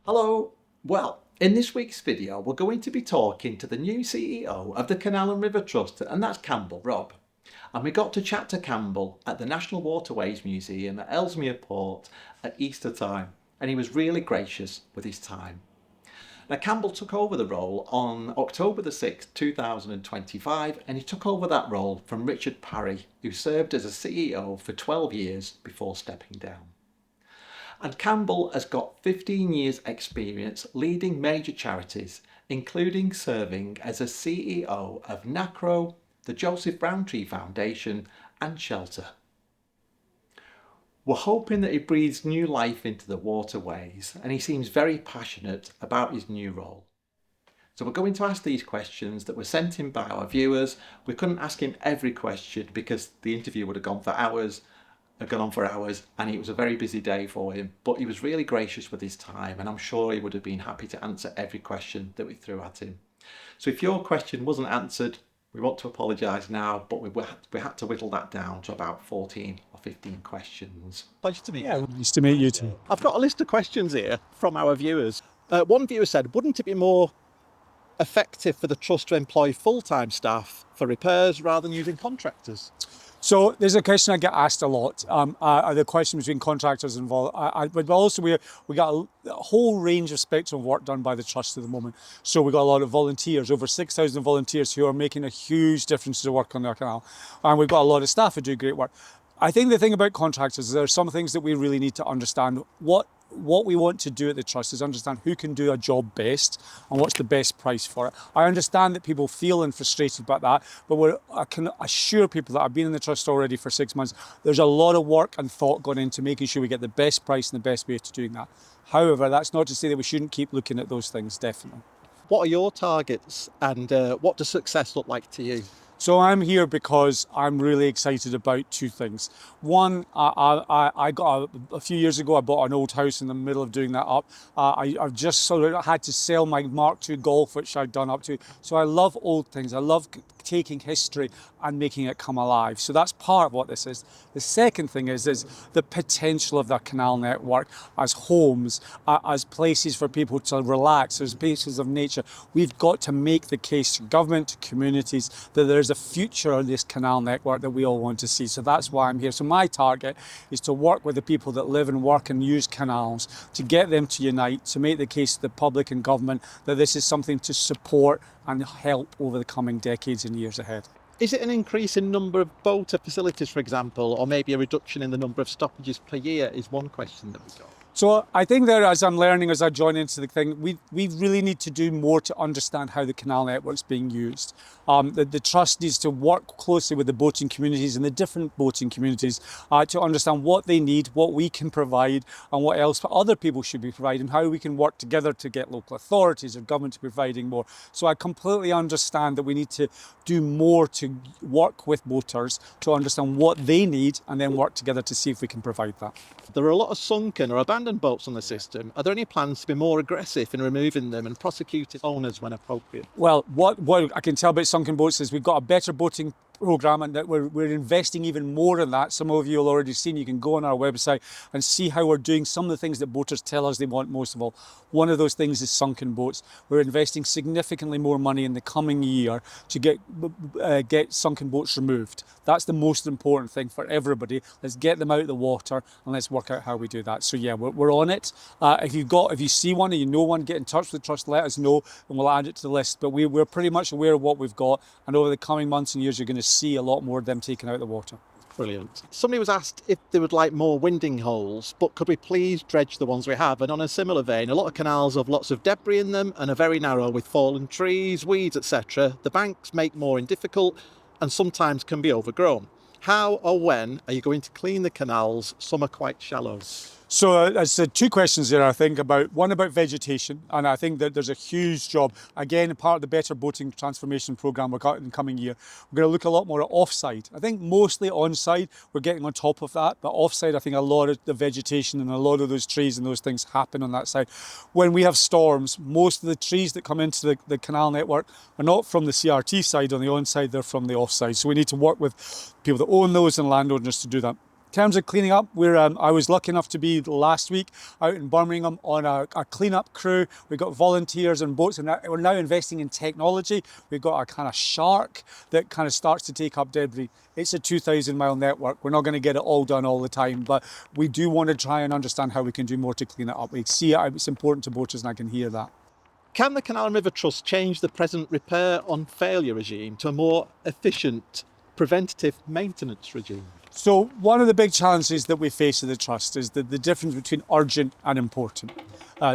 Hello. Well, in this week's video, we're going to be talking to the new CEO of the Canal and River Trust, and that's Campbell, Robb. And we got to chat to Campbell at the National Waterways Museum at Ellesmere Port at Easter time, and he was really gracious with his time. Now, Campbell took over the role on October the 6th, 2025, and he took over that role from Richard Parry, who served as a CEO for 12 years before stepping down. And Campbell has got 15 years experience leading major charities, including serving as a CEO of NACRO, the Joseph Browntree Foundation and Shelter. We're hoping that he breathes new life into the waterways, and he seems very passionate about his new role. So we're going to ask these questions that were sent in by our viewers. We couldn't ask him every question because the interview would have gone on for hours, and it was a very busy day for him, but he was really gracious with his time, and I'm sure he would have been happy to answer every question that we threw at him. So if your question wasn't answered, we want to apologise now, but we had to whittle that down to about 14 or 15 questions. Pleasure to meet you. Yeah, nice to meet you too. I've got a list of questions here from our viewers. One viewer said, wouldn't it be more effective for the trust to employ full-time staff for repairs rather than using contractors? So there's a question I get asked a lot. The question between contractors involved, but also we got a whole range of spectrum of work done by the trust at the moment. So we've got a lot of volunteers, over 6,000 volunteers who are making a huge difference to the work on the canal, and we've got a lot of staff who do great work. I think the thing about contractors is there are some things that we really need to understand. What we want to do at the trust is understand who can do a job best and what's the best price for it. I understand that people feel frustrated about that, but I can assure people that I've been in the trust already for 6 months, there's a lot of work and thought gone into making sure we get the best price and the best way to doing that. However, that's not to say that we shouldn't keep looking at those things, definitely. What are your targets, and what does success look like to you? So I'm here because I'm really excited about two things. One, I got a few years ago, I bought an old house in the middle of doing that up. I've just sort of had to sell my Mark II Golf, which I'd done up to. So I love old things. I love taking history and making it come alive. So that's part of what this is. The second thing is the potential of the canal network as homes, as places for people to relax, as places of nature. We've got to make the case to government, to communities, that there's a future of this canal network that we all want to see. So that's why I'm here. So my target is to work with the people that live and work and use canals, to get them to unite, to make the case to the public and government that this is something to support and help over the coming decades and years ahead. Is it an increase in number of boater facilities, for example, or maybe a reduction in the number of stoppages per year is one question that we've got. So I think that as I'm learning, as I join into the thing, we really need to do more to understand how the canal network's being used. The trust needs to work closely with the boating communities and the different boating communities to understand what they need, what we can provide, and what else other people should be providing, how we can work together to get local authorities or government to be providing more. So I completely understand that we need to do more to work with boaters to understand what they need and then work together to see if we can provide that. There are a lot of sunken or abandoned boats on the system. Are there any plans to be more aggressive in removing them and prosecuting owners when appropriate? Well, what I can tell about sunken boats is we've got a better boating programme, and that we're investing even more in that. Some of you will already seen, you can go on our website and see how we're doing some of the things that boaters tell us they want most of all. One of those things is sunken boats. We're investing significantly more money in the coming year to get sunken boats removed. That's the most important thing for everybody. Let's get them out of the water and let's work out how we do that. So yeah, we're on it. If you see one or you know one, get in touch with the trust, let us know and we'll add it to the list. But we're pretty much aware of what we've got, and over the coming months and years you're going to see a lot more of them taken out of the water. Brilliant. Somebody was asked if they would like more winding holes, but could we please dredge the ones we have? And on a similar vein, a lot of canals have lots of debris in them and are very narrow with fallen trees, weeds, etc. The banks make mooring difficult and sometimes can be overgrown. How or when are you going to clean the canals? Some are quite shallow. So there's two questions there, I think, one about vegetation, and I think that there's a huge job. Again, part of the Better Boating Transformation Programme we've got in the coming year, we're going to look a lot more at offside. I think mostly onside, we're getting on top of that, but offside, I think a lot of the vegetation and a lot of those trees and those things happen on that side. When we have storms, most of the trees that come into the canal network are not from the CRT side on the onside, they're from the offside. So we need to work with people that own those and landowners to do that. In terms of cleaning up, I was lucky enough to be last week out in Birmingham on a cleanup crew. We've got volunteers and boats, and we're now investing in technology. We've got a kind of shark that kind of starts to take up debris. It's a 2,000-mile network. We're not going to get it all done all the time, but we do want to try and understand how we can do more to clean it up. We see it, it's important to boaters, and I can hear that. Can the Canal and River Trust change the present repair on failure regime to a more efficient preventative maintenance regime? So one of the big challenges that we face at the Trust is the difference between urgent and important. We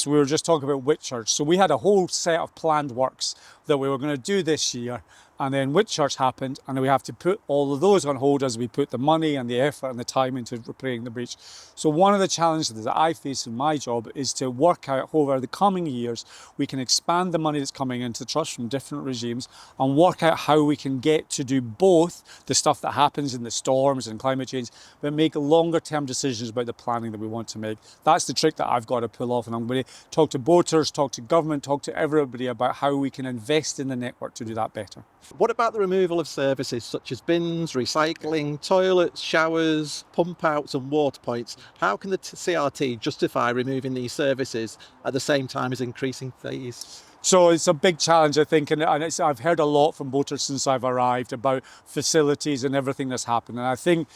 were just talking about Whitchurch. So we had a whole set of planned works that we were going to do this year, and then Whitchurch happened, and we have to put all of those on hold as we put the money and the effort and the time into repairing the breach. So one of the challenges that I face in my job is to work out over the coming years we can expand the money that's coming into the Trust from different regimes and work out how we can get to do both the stuff that happens in the storms and climate change, but make longer term decisions about the planning that we want to make. That's the trick that I've got to pull off, and I'm going to talk to boaters, talk to government, talk to everybody about how we can invest in the network to do that better. What about the removal of services such as bins, recycling, toilets, showers, pump outs and water points? How can the CRT justify removing these services at the same time as increasing fees? So it's a big challenge, I think, and I've heard a lot from boaters since I've arrived about facilities and everything that's happened. And I think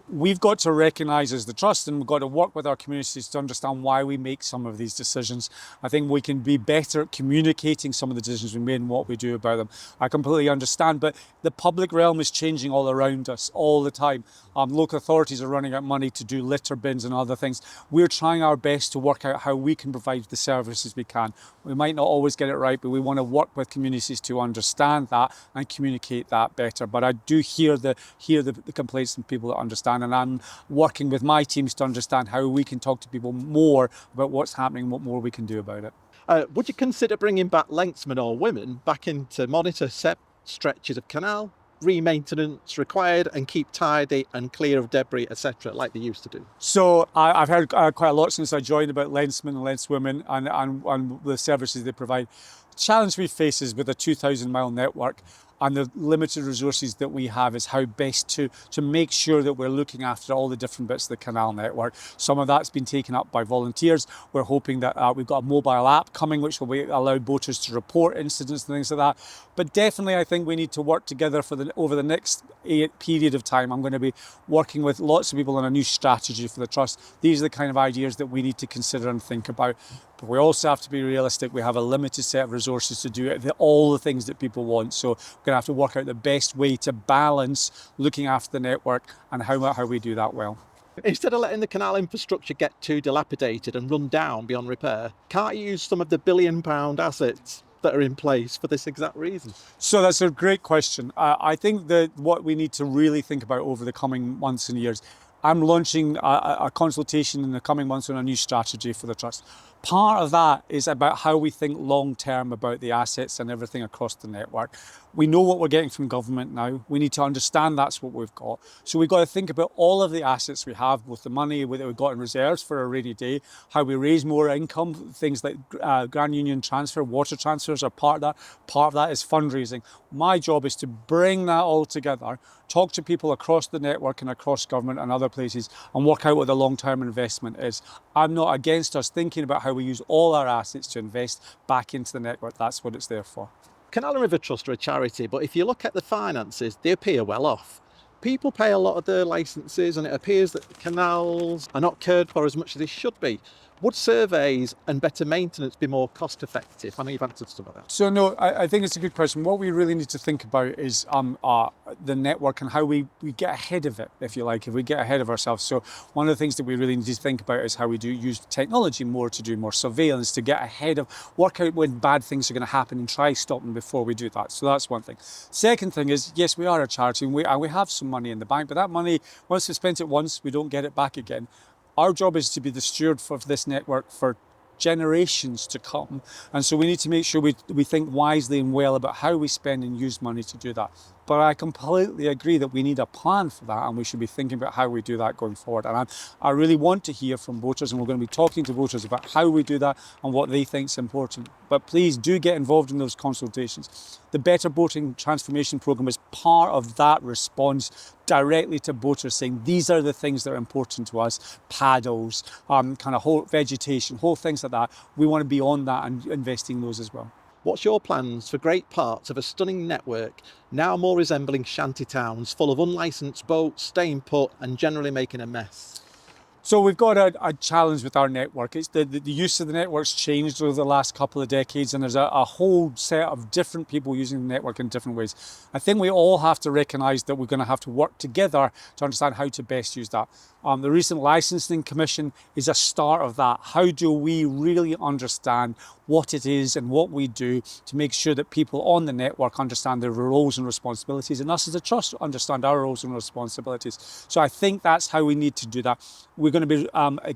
we've got to recognise as the Trust, and we've got to work with our communities to understand why we make some of these decisions. I think we can be better at communicating some of the decisions we made and what we do about them. I completely understand, but the public realm is changing all around us all the time. Local authorities are running out of money to do litter bins and other things. We're trying our best to work out how we can provide the services we can. We might not always get it right, but we want to work with communities to understand that and communicate that better. But I do hear the complaints from people that understand, and I'm working with my teams to understand how we can talk to people more about what's happening and what more we can do about it. Would you consider bringing back lensmen or women back in to monitor set stretches of canal, re-maintenance required, and keep tidy and clear of debris, etc., like they used to do? So I've heard quite a lot since I joined about lensmen and lenswomen and the services they provide. The challenge we face is with a 2,000-mile network and the limited resources that we have is how best to make sure that we're looking after all the different bits of the canal network. Some of that's been taken up by volunteers. We're hoping that we've got a mobile app coming which will allow boaters to report incidents and things like that. But definitely I think we need to work together over the next period of time. I'm going to be working with lots of people on a new strategy for the Trust. These are the kind of ideas that we need to consider and think about. But we also have to be realistic. We have a limited set of resources to do all the things that people want. So we're going to have to work out the best way to balance looking after the network and how we do that well. Instead of letting the canal infrastructure get too dilapidated and run down beyond repair, can't you use some of the billion-pound assets that are in place for this exact reason? So that's a great question. I think that what we need to really think about over the coming months and years, I'm launching a consultation in the coming months on a new strategy for the Trust. Part of that is about how we think long term about the assets and everything across the network. We know what we're getting from government now. We need to understand that's what we've got. So we've got to think about all of the assets we have with the money that we've got in reserves for a rainy day, how we raise more income, things like Grand Union transfer, water transfers are part of that. Part of that is fundraising. My job is to bring that all together, talk to people across the network and across government and other places and work out what the long-term investment is. I'm not against us thinking about how we use all our assets to invest back into the network. That's what it's there for. Canal and River Trust are a charity, but if you look at the finances, they appear well off. People pay a lot of their licences and it appears that the canals are not cared for as much as they should be. Would surveys and better maintenance be more cost effective? I know you've answered some of that. So no, I think it's a good question. What we really need to think about is the network and how we get ahead of it, if you like, if we get ahead of ourselves. So one of the things that we really need to think about is how we use technology more to do more surveillance, to get ahead of, work out when bad things are going to happen and try stop them before we do that. So that's one thing. Second thing is, yes, we are a charity and we have some money in the bank, but that money, once we spent it once, we don't get it back again. Our job is to be the steward for this network for generations to come. And so we need to make sure we think wisely and well about how we spend and use money to do that. But I completely agree that we need a plan for that, and we should be thinking about how we do that going forward. And I really want to hear from voters, and we're going to be talking to voters about how we do that and what they think is important. But please do get involved in those consultations. The Better Boating Transformation Programme is part of that response directly to voters, saying these are the things that are important to us: paddles, kind of whole vegetation, whole things like that. We want to be on that and investing in those as well. What's your plans for great parts of a stunning network now more resembling shanty towns full of unlicensed boats, staying put and generally making a mess? So we've got a challenge with our network. It's the use of the network's changed over the last couple of decades, and there's a whole set of different people using the network in different ways. I think we all have to recognise that we're going to have to work together to understand how to best use that. The recent licensing commission is a start of that. How do we really understand what it is and what we do to make sure that people on the network understand their roles and responsibilities, and us as a trust understand our roles and responsibilities. So I think that's how we need to do that. We're going to be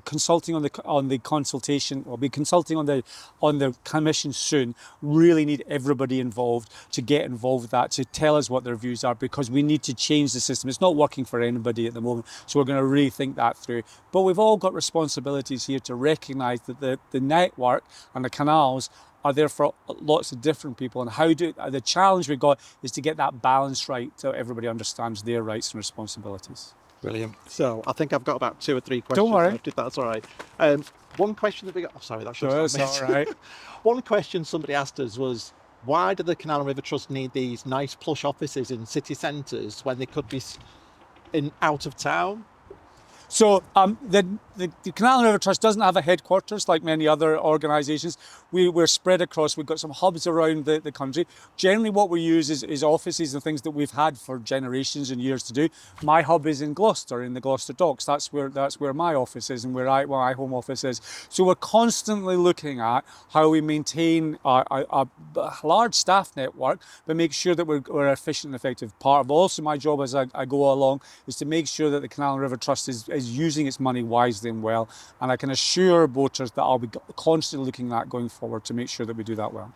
consulting on the consultation. We'll be consulting on the commission soon. Really need everybody involved to get involved with that, to tell us what their views are, because we need to change the system. It's not working for anybody at the moment, so we're going to really think that through. But we've all got responsibilities here to recognise that the network and the canals are there for lots of different people, and the challenge we've got is to get that balance right so everybody understands their rights and responsibilities. Brilliant. So I think I've got about 2 or 3 questions. Don't worry. Left, if that's all right. One question that we got. Oh, sorry, that should Sure, have it's all right. One question somebody asked us was, why do the Canal and River Trust need these nice plush offices in city centres when they could be out of town? So the Canal and River Trust doesn't have a headquarters like many other organisations. We're spread across. We've got some hubs around the country. Generally what we use is offices and things that we've had for generations and years to do. My hub is in Gloucester, in the Gloucester Docks. That's where my office is and where my home office is. So we're constantly looking at how we maintain a large staff network, but make sure that we're efficient and effective. Part of also my job as I go along is to make sure that the Canal and River Trust is using its money wisely and well, and I can assure voters that I'll be constantly looking at going forward to make sure that we do that well.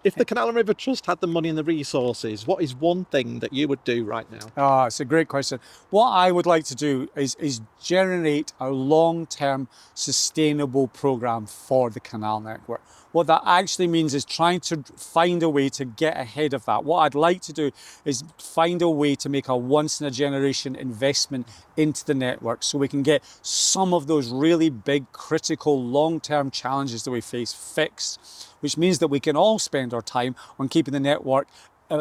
If the Canal and River Trust had the money and the resources, what is one thing that you would do right now? It's a great question. What I would like to do is generate a long-term sustainable programme for the canal network. What that actually means is trying to find a way to get ahead of that. What I'd like to do is find a way to make a once-in-a-generation investment into the network so we can get some of those really big, critical, long-term challenges that we face fixed, which means that we can all spend our time on keeping the network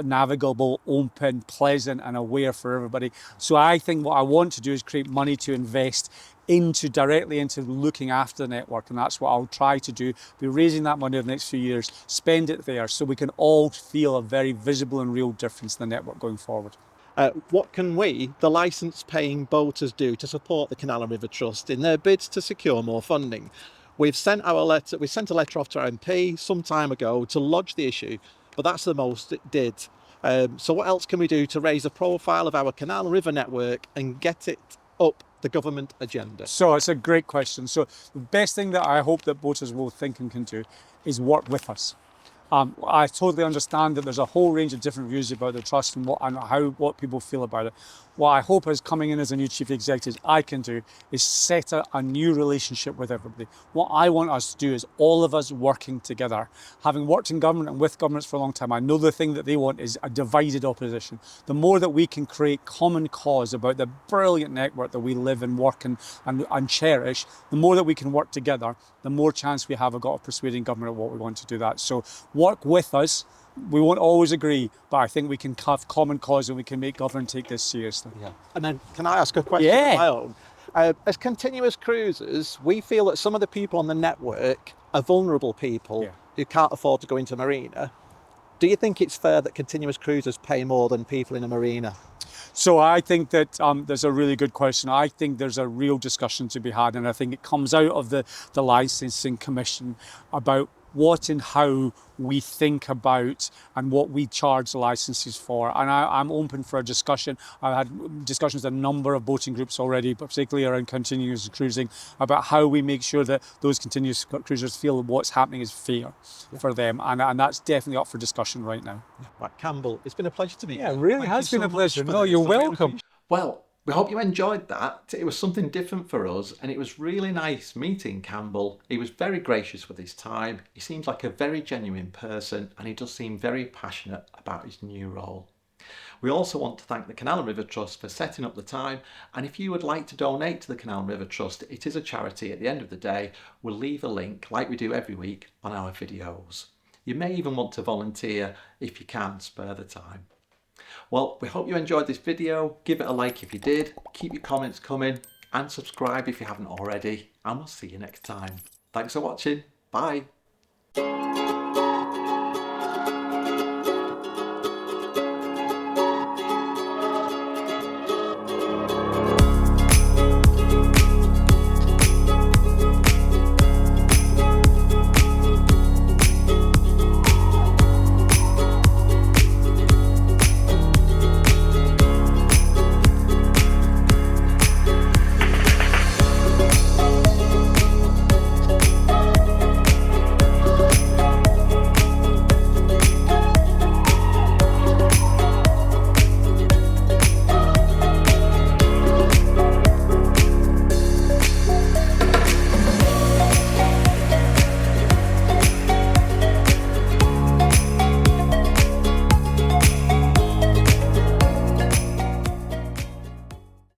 navigable, open, pleasant and aware for everybody. So I think what I want to do is create money to invest directly into looking after the network, and that's what I'll try to do. Be raising that money over the next few years, spend it there so we can all feel a very visible and real difference in the network going forward. What can we, the licence-paying boaters, do to support the Canal and River Trust in their bids to secure more funding? We sent a letter off to our MP some time ago to lodge the issue, but that's the most it did. So what else can we do to raise the profile of our canal and river network and get it up the government agenda? So it's a great question. So the best thing that I hope that voters will think and can do is work with us. I totally understand that there's a whole range of different views about the trust and what people feel about it. What I hope is coming in as a new chief executive I can do is set a new relationship with everybody. What I want us to do is all of us working together. Having worked in government and with governments for a long time, I know the thing that they want is a divided opposition. The more that we can create common cause about the brilliant network that we live and work and cherish, the more that we can work together, the more chance we have of persuading government of what we want to do that. So work with us. We won't always agree, but I think we can have common cause and we can make government take this seriously. Yeah. And then can I ask a question of my own? As continuous cruisers, we feel that some of the people on the network are vulnerable people who can't afford to go into a marina. Do you think it's fair that continuous cruisers pay more than people in a marina? So I think that there's a really good question. I think there's a real discussion to be had, and I think it comes out of the licensing commission about what and how we think about and what we charge licenses for. And I'm open for a discussion. I've had discussions with a number of boating groups already, particularly around continuous cruising, about how we make sure that those continuous cruisers feel what's happening is fair for them. And that's definitely up for discussion right now. Right, Campbell, it's been a pleasure to meet you. Yeah, it really has been a pleasure. No, you're welcome. Well, we hope you enjoyed that. It was something different for us, and it was really nice meeting Campbell. He was very gracious with his time. He seems like a very genuine person, and he does seem very passionate about his new role. We also want to thank the Canal and River Trust for setting up the time, and if you would like to donate to the Canal and River Trust, it is a charity at the end of the day. We'll leave a link, like we do every week, on our videos. You may even want to volunteer if you can spare the time. Well, we hope you enjoyed this video. Give it a like if you did, keep your comments coming, and subscribe if you haven't already, and we'll see you next time. Thanks for watching. Bye.